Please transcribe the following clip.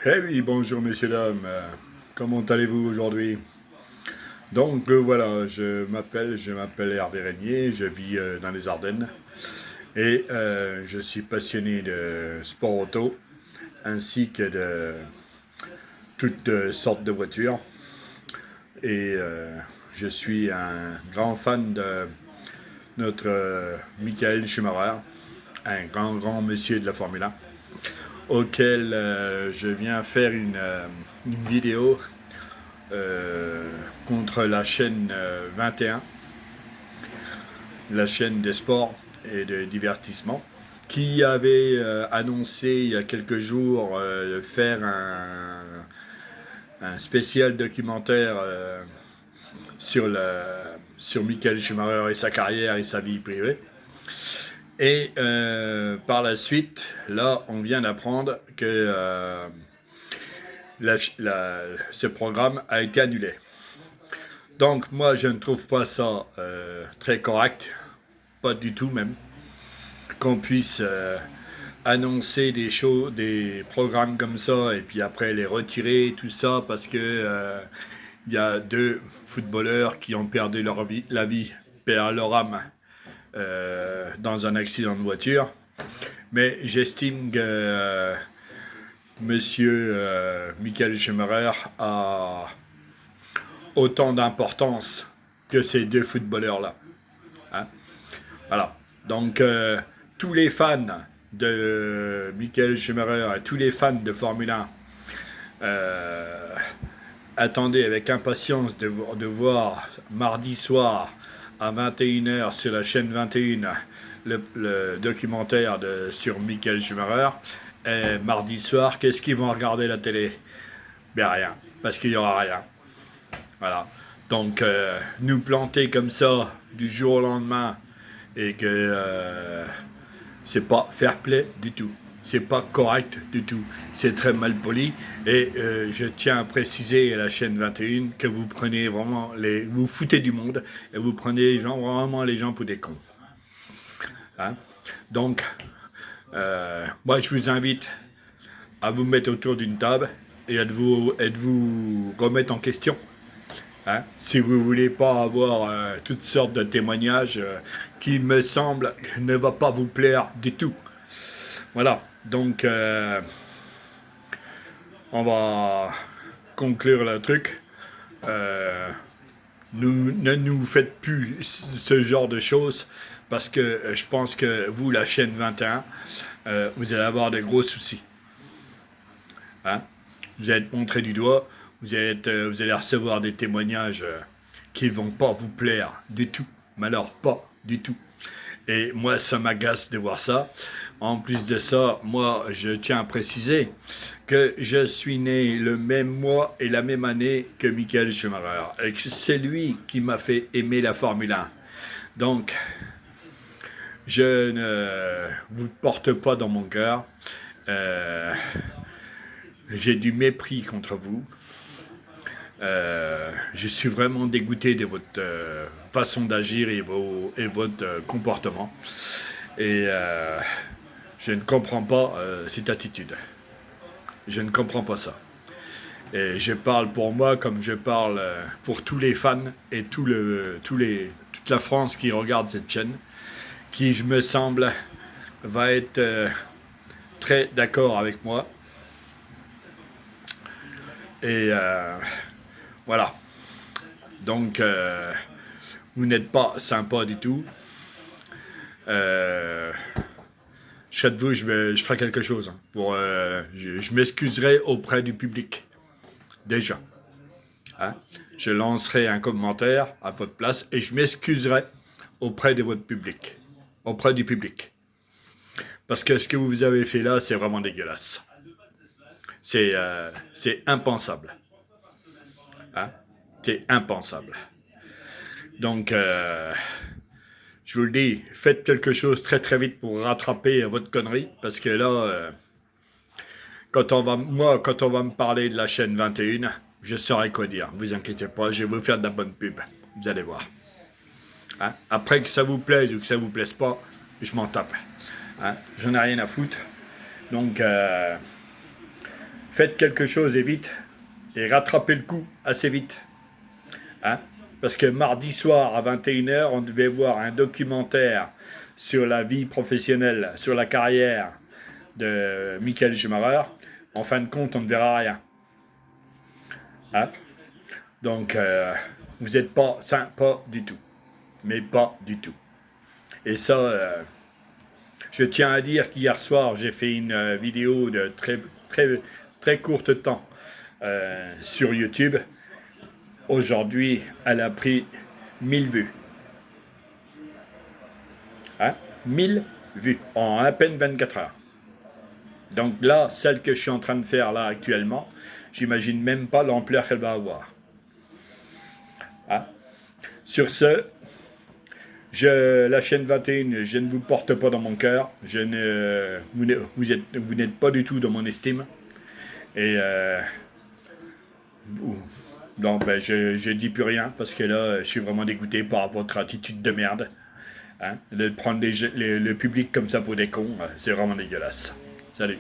Eh oui, bonjour messieurs, dames. Comment allez-vous aujourd'hui? Donc voilà, je m'appelle Hervé Régnier, je vis dans les Ardennes et je suis passionné de sport auto ainsi que de toutes sortes de voitures et je suis un grand fan de notre Michael Schumacher, un grand monsieur de la Formule 1 auquel je viens faire une vidéo euh, contre la chaîne 21, la chaîne des sports et de divertissement, qui avait annoncé il y a quelques jours de faire un spécial documentaire sur Michael Schumacher et sa carrière et sa vie privée. Et par la suite, là, on vient d'apprendre que ce programme a été annulé. Donc moi, je ne trouve pas ça très correct, pas du tout même, qu'on puisse annoncer des shows, des programmes comme ça, et puis après les retirer, tout ça, parce que il y a deux footballeurs qui ont perdu la vie, perdent leur âme dans un accident de voiture. Mais j'estime que Monsieur Michael Schumacher a autant d'importance que ces deux footballeurs-là. Hein. Voilà. Donc, tous les fans de Michael Schumacher et tous les fans de Formule 1 euh, attendaient avec impatience de voir mardi soir à 21 h sur la chaîne 21 le documentaire sur Michael Schumacher. Et mardi soir, qu'est-ce qu'ils vont regarder la télé? Ben rien, parce qu'il n'y aura rien. Voilà. Donc, nous planter comme ça du jour au lendemain et que c'est pas fair play du tout. C'est pas correct du tout. C'est très mal poli. Et je tiens à préciser à la chaîne 21 que vous prenez vraiment vous foutez du monde et vous prenez vraiment les gens pour des cons. Hein. Donc, moi je vous invite à vous mettre autour d'une table et à vous remettre en question. Hein? Si vous voulez pas avoir toutes sortes de témoignages qui me semblent ne va pas vous plaire du tout. Voilà, donc on va conclure le truc. Euh, ne nous faites plus ce genre de choses parce que je pense que vous, la chaîne 21, vous allez avoir de gros soucis. Hein? Vous allez être montré du doigt, vous allez recevoir des témoignages qui ne vont pas vous plaire du tout, mais alors pas du tout. Et moi, ça m'agace de voir ça. En plus de ça, moi, je tiens à préciser que je suis né le même mois et la même année que Michael Schumacher. Et que c'est lui qui m'a fait aimer la Formule 1. Donc, je ne vous porte pas dans mon cœur. Euh, j'ai du mépris contre vous. Je suis vraiment dégoûté de votre façon d'agir et votre comportement. Et je ne comprends pas cette attitude. Je ne comprends pas ça. Et je parle pour moi comme je parle pour tous les fans et toute la France qui regarde cette chaîne, qui, je me semble, va être très d'accord avec moi. Et voilà. Donc, vous n'êtes pas sympa du tout. Euh, je serai de vous, je ferai quelque chose. Je m'excuserai auprès du public. Déjà. Hein? Je lancerai un commentaire à votre place et je m'excuserai auprès de votre public. Auprès du public. Parce que ce que vous avez fait là, c'est vraiment dégueulasse. C'est impensable. Hein? C'est impensable. Donc, je vous le dis, faites quelque chose très très vite pour rattraper votre connerie. Parce que là, quand on va me parler de la chaîne 21, je saurai quoi dire. Vous inquiétez pas, je vais vous faire de la bonne pub. Vous allez voir. Hein? Après que ça vous plaise ou que ça vous plaise pas, je m'en tape. Hein? J'en ai rien à foutre. Donc, faites quelque chose et vite, et rattrapez le coup assez vite. Hein? Parce que mardi soir à 21h, on devait voir un documentaire sur la vie professionnelle, sur la carrière de Michael Schumacher. En fin de compte, on ne verra rien. Hein? Donc, vous n'êtes pas sympa du tout. Mais pas du tout. Et ça, je tiens à dire qu'hier soir, j'ai fait une vidéo de très courte temps sur YouTube. Aujourd'hui, elle a pris 1000 vues. Hein? 1000 vues en à peine 24 heures. Donc là, celle que je suis en train de faire là actuellement, j'imagine même pas l'ampleur qu'elle va avoir. Hein? Sur ce, la chaîne 21, je ne vous porte pas dans mon cœur. Vous n'êtes pas du tout dans mon estime. Et donc, ben, je dis plus rien parce que là, je suis vraiment dégoûté par votre attitude de merde. Hein? De prendre le public comme ça pour des cons, c'est vraiment dégueulasse. Salut.